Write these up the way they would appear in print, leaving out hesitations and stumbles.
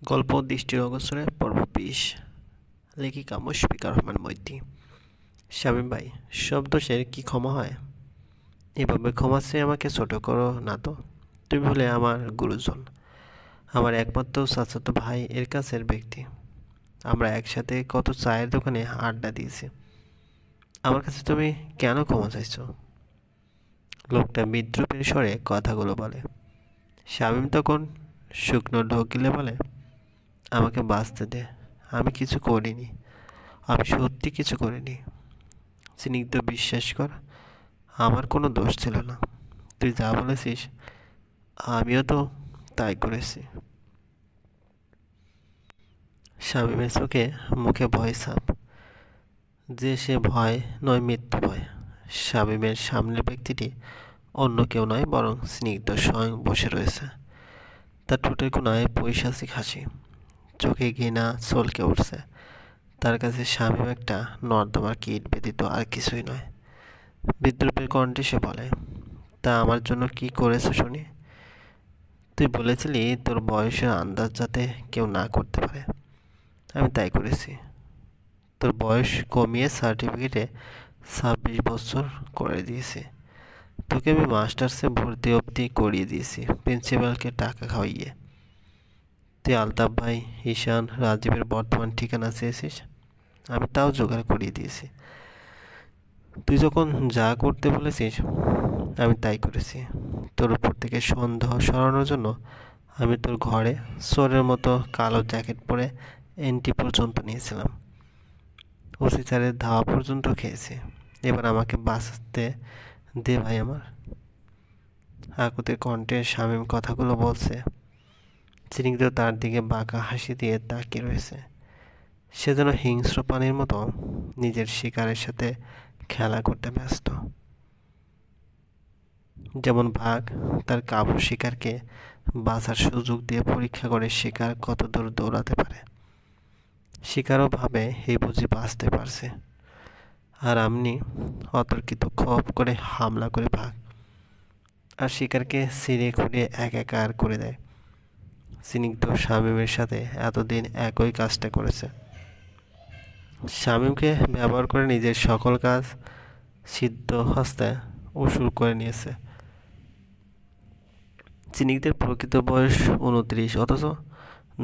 গল্প দৃষ্টির অগোচরে পর্ব ২০। লেখিকা মুশফিকা রহমান মৈত্রী। শামীম ভাই, সব দোষের কি ক্ষমা হয়? এভাবে ক্ষমা চেয়ে আমাকে ছোট করো না তো। তুমি হলে আমার গুরুজন, আমার একমাত্র চাচাতো ভাই, এর কাছের ব্যক্তি। আমরা একসাথে কত চায়ের দোকানে আড্ডা দিয়েছি। আমার কাছে তুমি কেন ক্ষমা চাইছো? লোকটা বিদ্রুপের স্বরে কথাগুলো বলে। শামীম তখন শুকনো ঢোক গিলে বলে, আমাকে বাঁচতে দে, আমি কিছু করিনি, আমি সত্যি কিছু করিনি। স্নিগ্ধ, বিশ্বাস কর, আমার কোনো দোষ ছিল না। তুই যা বলেছিস আমিও তো তাই করেছি। শামীমের চোখে মুখে ভয় ছাপ, যে সে ভয় নয়, মৃত্যু ভয়। শামীমের সামনের ব্যক্তিটি অন্য কেউ নয়, বরং স্নিগ্ধ স্বয়ং বসে রয়েছে। তার ঠোঁটের কোনায় পৈশাচিক হাসি, চোখে ঘৃণা চলকে উঠছে। তার কাছে শামীম একটা নর্দমার কীট ব্যতীত আর কিছুই নয়। বিদ্রুপের কণ্ঠে সে বলে, তা আমার জন্য কি করেছো শুনি? তুই বলেছিলি তোর বয়সের আন্দাজ যাতে কেউ না করতে পারে, আমি তাই করেছি। তোর বয়স কমিয়ে সার্টিফিকেটে ২৬ বছর করে দিয়েছি। তোকে আমি মাস্টার্সে ভর্তি অবধি করিয়ে দিয়েছি, প্রিন্সিপালকে টাকা খাওয়াইয়ে। তুই আলতাফ ভাই, ঈশান, রাজীবের বর্তমান ঠিকানা চেয়েছিস, আমি তাও জোগাড় করিয়ে দিয়েছি। তুই যখন যা করতে বলেছিস আমি তাই করেছি। তোর উপর থেকে সন্দেহ সরানোর জন্য আমি তোর ঘরে চোরের মতো কালো জ্যাকেট পরে এন্ট্রি পর্যন্ত নিয়েছিলাম, ওসি স্যারের ধাওয়া পর্যন্ত খেয়েছি। এবার আমাকে বাঁচতে দে ভাই আমার। আকুতির কণ্ঠে শামীম কথাগুলো বলছে। স্নিগ্ধ তার দিকে বাঁকা হাসি দিয়ে তাকিয়ে রয়েছে। সে যেন হিংস্র প্রাণীর মতো নিজের শিকারের সাথে খেলা করতে ব্যস্ত। যেমন বাঘ তার কাবু শিকারকে বাঁচার সুযোগ দিয়ে পরীক্ষা করে শিকার কত দূর দৌড়াতে পারে। শিকারও ভাবে এই বুঝি বাঁচতে পারছে, আর আমনি অতর্কিত খপ করে হামলা করে ভাগ, আর শিকারকে ছিঁড়ে খুঁড়ে একাকার করে দেয়। স্নিগ্ধ শামীমের সাথে এতদিন একই কাজটা করেছে। শামীমকে ব্যবহার করে নিজের সকল কাজ সিদ্ধ হস্তে উসুল করে নিয়েছে। স্নিগ্ধের প্রকৃত বয়স ২৯, অথচ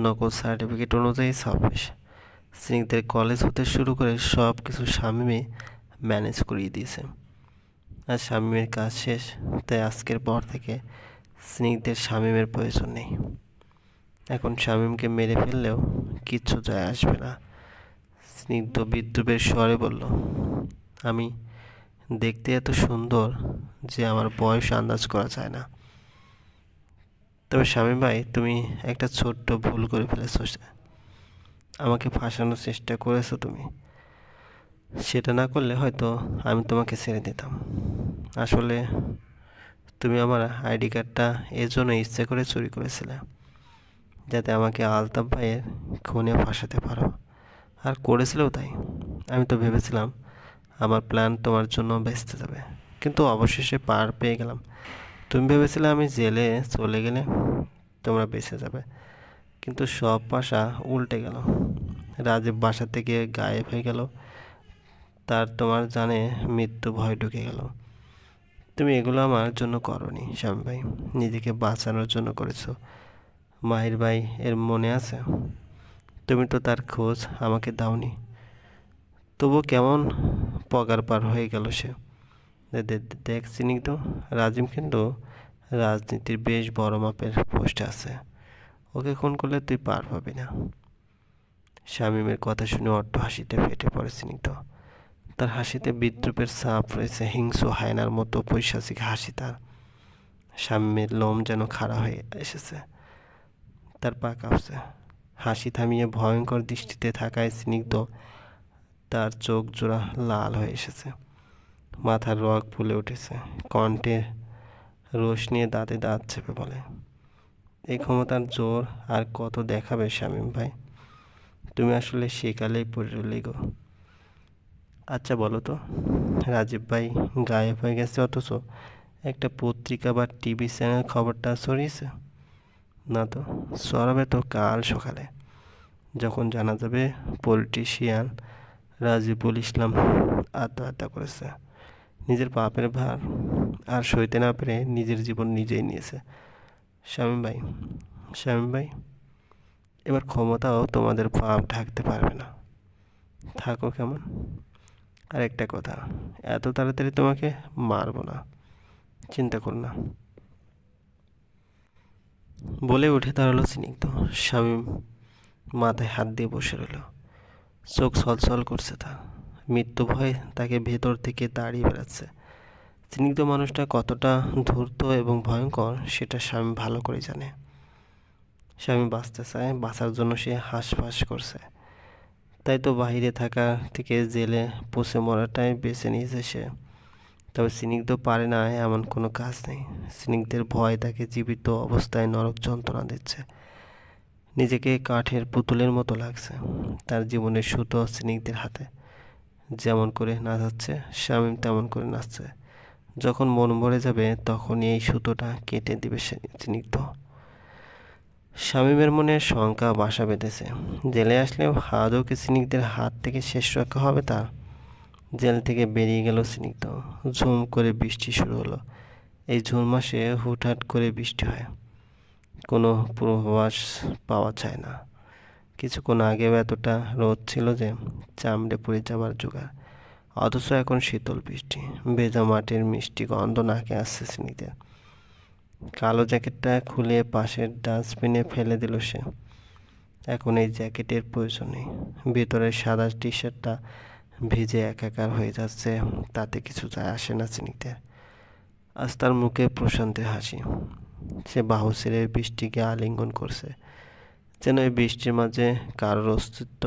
নকল সার্টিফিকেট অনুযায়ী ২৬। স্নিগ্ধের কলেজ হতে শুরু করে সব কিছু শামীমই ম্যানেজ করিয়ে দিয়েছে। আর শামীমের কাজ শেষ, তাই আজকের পর থেকে স্নিগ্ধের শামীমের প্রয়োজন নেই। এখন শামীমকে মেরে ফেললেও কিচ্ছু যায় আসবে না। স্নিগ্ধ বিদ্রুপের স্বরে বলল, আমি দেখতে এত সুন্দর যে আমার বয়স আন্দাজ করা যায় না। তবে শামীম ভাই, তুমি একটা ছোট্ট ভুল করে ফেলেছ। আমাকে ফাঁসানোর চেষ্টা করেছো তুমি। সেটা না করলে হয়তো আমি তোমাকে ছেড়ে দিতাম। আসলে তুমি আমার আইডি কার্ডটা এজন্য ইচ্ছে করে চুরি করেছিলে, যাতে আমাকে আলতাফ ভাইয়ের খুনে ফাঁসাতে পারো, আর করেছিলেও তাই। আমি তো ভেবেছিলাম আমার প্ল্যান তোমার জন্য বেঁচতে যাবে, কিন্তু অবশেষে পার পেয়ে গেলাম। তুমি ভেবেছিলে আমি জেলে চলে গেলে তোমরা বেঁচে যাবে, কিন্তু সব পাশা উল্টে গেল। রাজীব বাসা থেকে গায়েব হয়ে গেল, তার তোমার জানে মৃত্যু ভয় ঢুকে গেল। তুমি এগুলো আমার জন্য করনি শামীম ভাই, নিজেকে বাঁচানোর জন্য করেছো। মাহির ভাই এর মনে আছে? তুমি তো তার খোঁজ আমাকে দাওনি, তবু কেমন পগার পার হয়ে গেল সে। দেখ স্নিগ্ধ, রাজীব কিন্তু রাজনীতির বেশ বড় মাপের পোস্টে আছে, ওকে খুন করলে তুই পার পাবি না। শামীমের কথা শুনে অট্ট হাসিতে ফেটে পড়ে স্নিগ্ধ। তার হাসিতে বিদ্রুপের ছাপ রয়েছে, হিংস্র হায়নার মতো পৈশাচিক হাসি তার। শামীমের লোম যেন খাড়া হয়ে এসেছে, তার পা কাঁপছে। হাসি থামিয়ে ভয়ঙ্কর দৃষ্টিতে থাকায় স্নিগ্ধ তার চোখ জোড়া লাল হয়ে এসেছে, মাথার রগ ফুলে উঠেছে। কণ্ঠে রোষ নিয়ে দাঁতে দাঁত চেপে বলে, এই ক্ষমতার জোর আর কত দেখাবে শামীম ভাই? তুমি আসলে সেকালেই পড়ে রইলে গো। আচ্ছা বলো তো, রাজীব ভাই গায়েব হয়ে গেছে অথচ একটা পত্রিকা বা টিভি চ্যানেল খবরটা ছড়িয়েছে। না তো, সরাবে তো কাল সকালে, যখন জানা যাবে পলিটিশিয়ান রাজিবুল ইসলাম আত্মহত্যা করেছে। নিজের পাপের ভার আর সইতে না পেরে নিজের জীবন নিজেই নিয়েছে। শামীম ভাই, এবার ক্ষমতাও তোমাদের পাপ ঢাকতে পারবে না। থাকো কেমন। আর একটা কথা, এত তাড়াতাড়ি তোমাকে মারবো না, চিন্তা করো না। বলে উঠে দাঁড়ালো স্নিগ্ধ। শামীম মাথায় হাত দিয়ে বসে রইল। চোখ ছলছল করছে তার। মৃত্যু ভয় তাকে ভেতর থেকে দাঁড়িয়ে বেড়াচ্ছে। স্নিগ্ধ মানুষটা কতটা ধূর্ত এবং ভয়ঙ্কর সেটা শামীম ভালো করে জানে। শামীম বাঁচতে চায়, বাঁচার জন্য সে হাঁসফাঁস করছে। তাই তো বাইরে থাকা থেকে জেলে পচে মরাটাই বেছে নিয়েছে সে। তবে স্নিগ্ধ পারে না এমন কোনো কাজ নেই। স্নিগ্ধের ভয় তাকে জীবিত অবস্থায় নরক যন্ত্রণা দিচ্ছে। নিজেকে কাঠের পুতুলের মতো লাগছে। তার জীবনের সুতো স্নিগ্ধের হাতে। যেমন করে নাচাচ্ছে শামীম তেমন করে নাচছে। যখন মন ভরে যাবে তখনই এই সুতোটা কেটে দিবে স্নিগ্ধ। শামীমের মনে শঙ্কা বাসা বেঁধেছে। জেলে আসলেও আদৌ কি স্নিগ্ধের হাত থেকে শেষ রক্ষা হবে তার? জেল থেকে বেরিয়ে গেল স্নিগ্ধ। ঝুম করে বৃষ্টি শুরু হলো। এই জুন মাসে হুটহাট করে বৃষ্টি হয়, কোনো পূর্বাভাস পাওয়া যায় না। কিছুক্ষণ আগেও এতটা রোদ ছিল যে চামড়ে পুড়ে যাবার জোগাড়। অথচ এখন শীতল বৃষ্টি, ভেজা মাটির মিষ্টি গন্ধ নাকে আসছে স্নিগ্ধের। কালো জ্যাকেটটা খুলে পাশের ডাস্টবিনে ফেলে দিল সে। এখন এই জ্যাকেটের প্রয়োজন নেই। ভেতরের সাদা টি শার্টটা ভিজে একাকার হয়ে যাচ্ছে, তাতে কিছু যায় আসে না স্নিগ্ধের। আজ তার মুখে প্রশান্তের হাসি। সে বাহু ছেড়ে বৃষ্টিকে আলিঙ্গন করছে, যেন এই বৃষ্টির মাঝে কারোর অস্তিত্ব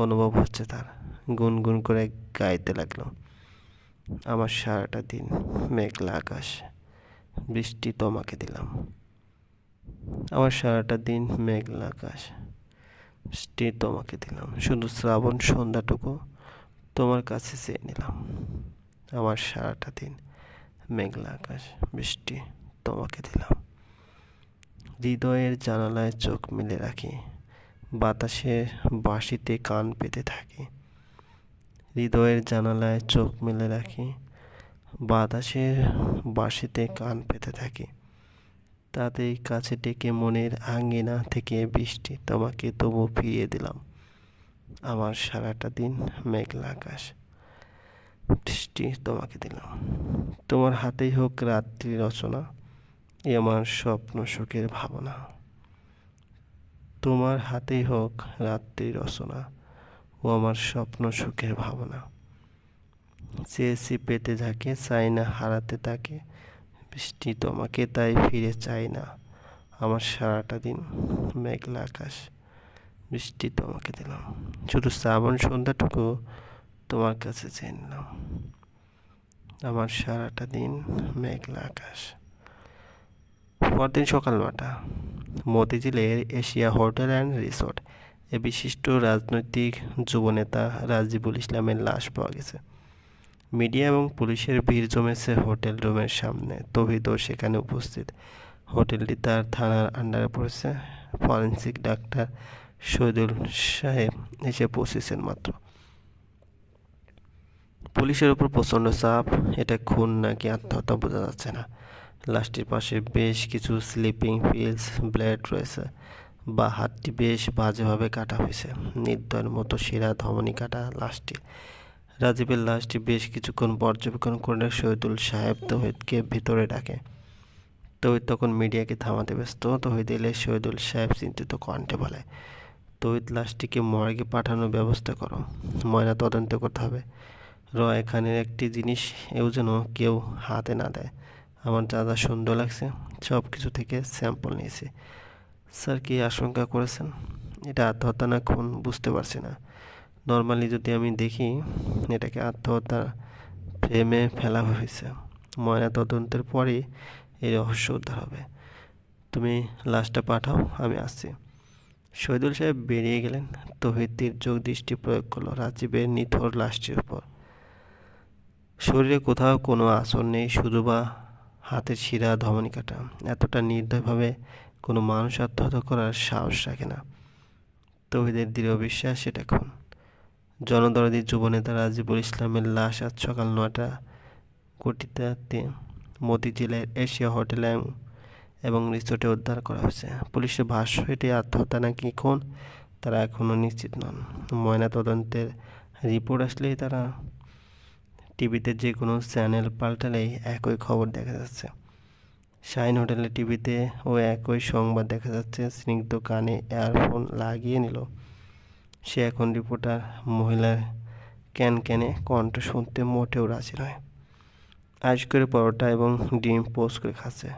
অনুভব হচ্ছে তার। গুনগুন করে গাইতে লাগলো, আমার সারাটা দিন মেঘলা আকাশ, বৃষ্টি তোমাকে দিলাম। আমার সারাটা দিন মেঘলা আকাশ, বৃষ্টি তোমাকে দিলাম। শুধু শ্রাবণ সন্ধ্যাটুকু তোমার কাছে চেয়ে নিলাম। আমার সারাটা দিন মেঘলা আকাশ, বৃষ্টি তোমাকে দিলাম। হৃদয়ের জানালায় চোখ মেলে রাখি, বাতাসের বাঁশিতে কান পেতে থাকি। হৃদয়ের জানালায় চোখ মেলে রাখি, বাতাসের বাঁশিতে কান পেতে থাকি। তাতেই কাছে ডেকে মনের আঙ্গিনা থেকে বৃষ্টি তোমাকে তবু ফিরিয়ে দিলাম। আমার সারাটা দিন মেঘলা আকাশ, বৃষ্টি তোমাকে দিলাম। তোমার হাতেই হোক রাত্রি রচনা, এ আমার স্বপ্ন সুখের ভাবনা। তোমার হাতেই হোক রাত্রি রচনা, ও আমার স্বপ্ন সুখের ভাবনা। চেয়েছি পেতে যাকে, চাই না হারাতে তাকে, বৃষ্টি তোমাকে তাই ফিরে চাই না। আমার সারাটা দিন মেঘলা আকাশ, বৃষ্টি তোমাকে দিলাম। শুধু শ্রাবণ সন্ধ্যাটুকু তোমার কাছে চেয়ে নিলাম। আমার সারাটা দিন মেঘলা আকাশ। পরদিন সকাল ৯টা, মতিঝিলের এশিয়া হোটেল অ্যান্ড রিসোর্ট এ বিশিষ্ট রাজনৈতিক যুবনেতা রাজিবুল ইসলামের লাশ পাওয়া গেছে। মিডিয়া এবং পুলিশের ভিড় জমেছে হোটেল রুমের সামনে। তৌহিদও সেখানে উপস্থিত। হোটেলটি তার থানার আন্ডারে পড়েছে। ফরেন্সিক ডাক্তার শহীদুল সাহেব এসে পৌঁছেছেন মাত্র। পুলিশের ওপর প্রচণ্ড চাপ। এটা খুন নাকি আত্মহত্যা বোঝা যাচ্ছে না। লাশটির পাশে বেশ কিছু স্লিপিং পিলস, ব্লেড রয়েছে। বা হাতটি বেশ বাজেভাবে কাটা হয়েছে, নির্দয়ের মতো শিরা ধমনী কাটা লাশটি। রাজীবের লাশটি বেশ কিছুক্ষণ পর্যবেক্ষণ করে শহীদুল সাহেব তৌহিদকে ভিতরে ডাকে। তৌহিদ তখন মিডিয়াকে থামাতে ব্যস্ত। তৌহিদ এলে শহীদুল সাহেব চিন্তিত কণ্ঠে বলে, তৌহিদ, লাশটিকে মর্গে পাঠানোর ব্যবস্থা করো, ময়না তদন্ত করতে হবে। এখানের একটি জিনিস এও যেন কেউ হাতে না দেয়। আমার যা যা সুন্দর লাগছে সব কিছু থেকে স্যাম্পল নিয়েছি। স্যার, কি আশঙ্কা করেছেন? এটা আত্মহত্যা না খুন বুঝতে পারছি না। নর্মালি যদি আমি দেখি এটাকে আত্মহত্যা ফ্রেমে ফেলা হয়েছে। ময়না তদন্তের পরেই এই রহস্য উদ্ধার হবে। তুমি লাশটা পাঠাও, আমি আসছি। শহীদুল সাহেব বেরিয়ে গেলেন। তৌহিদ তীর্যক দৃষ্টি প্রয়োগ করলো রাজীবের নিথর লাশটির উপর। শরীরে কোথাও কোনো আঁচড় নেই, শুধু বা হাতের শিরা ধমনী কাটা। এতটা নির্দয়ভাবে কোনো মানুষ আত্মহত্যা করার সাহস রাখে না। তৌহিদের দৃঢ় বিশ্বাস সেটা খুন। জনদরদি যুবনেতা রাজিবুল ইসলামের লাশ আজ সকাল 9টা কোটিতে মতিঝিলের এশিয়া হোটেল এবং রিসোর্টে উদ্ধার করা হয়েছে। পুলিশের ভাষ্য, এটি আত্মহত্যা নাকি খুন তারা এখনও নিশ্চিত নন। ময়নাতদন্তের রিপোর্ট আসলেই তারা টিভিতে যে কোনো চ্যানেল পাল্টালেই একই খবর দেখা যাচ্ছে। শাহিন হোটেলের টিভিতে ও একই সংবাদ দেখা যাচ্ছে। স্নিগ্ধ কানে ইয়ারফোন লাগিয়ে নিল। সে এখন রিপোর্টার মহিলার ক্যানক্যানে কণ্ঠ শুনতে মোটেও রাজি নয়। আইস করে পরোটা এবং ডিম পোস্ট করে খাচ্ছে।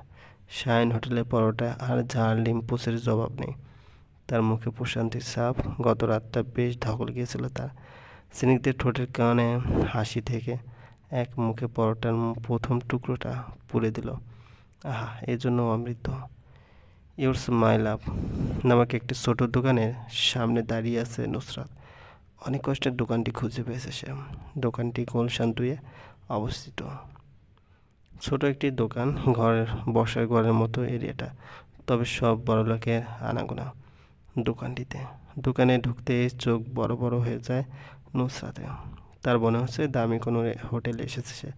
শাহিন হোটেলের পরোটা আর ঝাল ডিম পোস্টের জবাব নেই। তার মুখে প্রশান্তির ছাপ। গত রাতটা বেশ ধকল গিয়েছিল তার। স্নিগ্ধের ঠোঁটের কানে হাসি থেকে এক মুখে পরোটার প্রথম টুকরোটা পুড়ে দিল। আহা, এই জন্য অমৃত। ইউরস মাই লাভ নামক একটি ছোট দোকানের সামনে দাঁড়িয়ে আছে নুসরাত। অনেক কষ্টের দোকানটি খুঁজে পেয়েছে সে। দোকানটি গুলশান 2-এ অবস্থিত। ছোট একটি দোকান, ঘরের বসার ঘরের মতো এরিয়াটা, তবে সব বড়লোকের আনাগোনা দোকানটিতে। দোকানে ঢুকতে চোখ বড় বড় হয়ে যায় নুসরাতে। তার মনে হচ্ছে দামি কোনো হোটেলে এসেছে সে।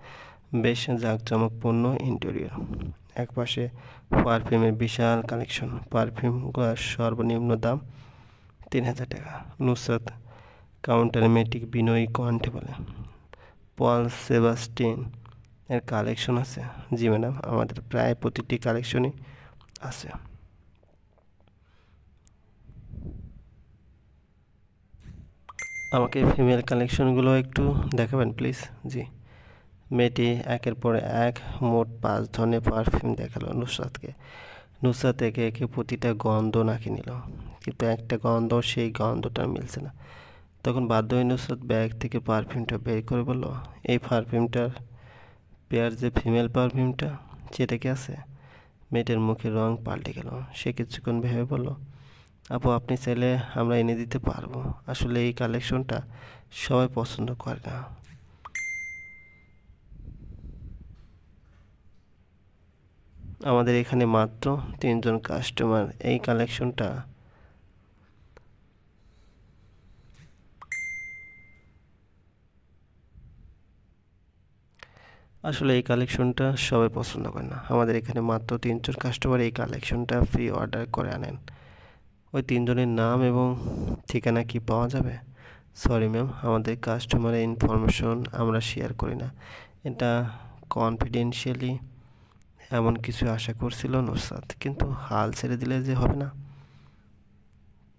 বেশ জাঁকজমকপূর্ণ ইন্টেরিয়র। একপাশে পারফিউমের বিশাল কালেকশন। পারফিউমগুলোর সর্বনিম্ন দাম 3000 টাকা। নুসরাত কাউন্টারে মেয়েটিকে বিনয়ী কণ্ঠে বলে, পল সেবাস্টিন এর কালেকশন আছে? জি ম্যাডাম, আমাদের প্রায় প্রতিটি কালেকশনই আছে। আমাকে ফিমেল কালেকশনগুলো একটু দেখাবেন প্লিজ। জি। মেয়েটি একের পর এক মোট 5 ধরনের পারফিউম দেখালো নুসরাতকে। নুসরাত একে একে প্রতিটা গন্ধ নাকি নিল, কিন্তু একটা গন্ধ সেই গন্ধটা মিলছে না। তখন বাধ্য হয়ে নুসরাত ব্যাগ থেকে পারফিউমটা বের করে বলল, এই পারফিউমটার পেয়ার যে ফিমেল পারফিউমটা, সেটা কি আছে? মেয়েটার মুখের রং পাল্টে গেল। সে কিছুক্ষণ ভেবে বলল, আপু, আপনি চাইলে আমরা এনে দিতে পারবো। আসলে এই কালেকশনটা সবাই পছন্দ করে না। আমাদের এখানে মাত্র 3 জন কাস্টমার এই কালেকশনটা সবাই পছন্দ করে না। আমাদের এখানে মাত্র 3 জন কাস্টমার এই কালেকশনটা ফ্রি অর্ডার করে আনেন। ওই 3 জনের নাম এবং ঠিকানা কি পাওয়া যাবে? সরি ম্যাম, আমাদের কাস্টমারের ইনফরমেশন আমরা শেয়ার করি না। এটা কনফিডেন্সিয়ালি। এমন কিছু আশা করছিল নুসরাত, কিন্তু হাল ছেড়ে দিলে যে হবে না।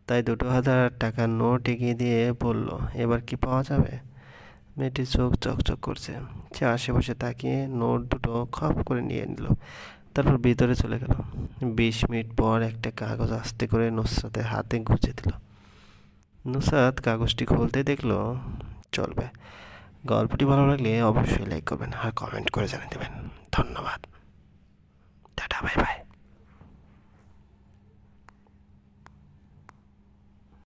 তাই 2000 টাকার নোট এগিয়ে দিয়ে বলল, এবার কি পাওয়া যাবে? মেয়েটির চোখ চকচক করছে। সে আশেপাশে তাকিয়ে নোট দুটো খপ করে নিয়ে নিল। তারপর ভিতরে চলে গেল। 20 মিনিট পর একটা কাগজ আস্তে করে নুসরাতের হাতে গুঁজে দিল। নুসরাত কাগজটি খুলতে দেখলো চলবে। গল্পটি ভালো লাগলে অবশ্যই লাইক করবেন আর কমেন্ট করে জানিয়ে দেবেন। ধন্যবাদ। Tata, bye bye.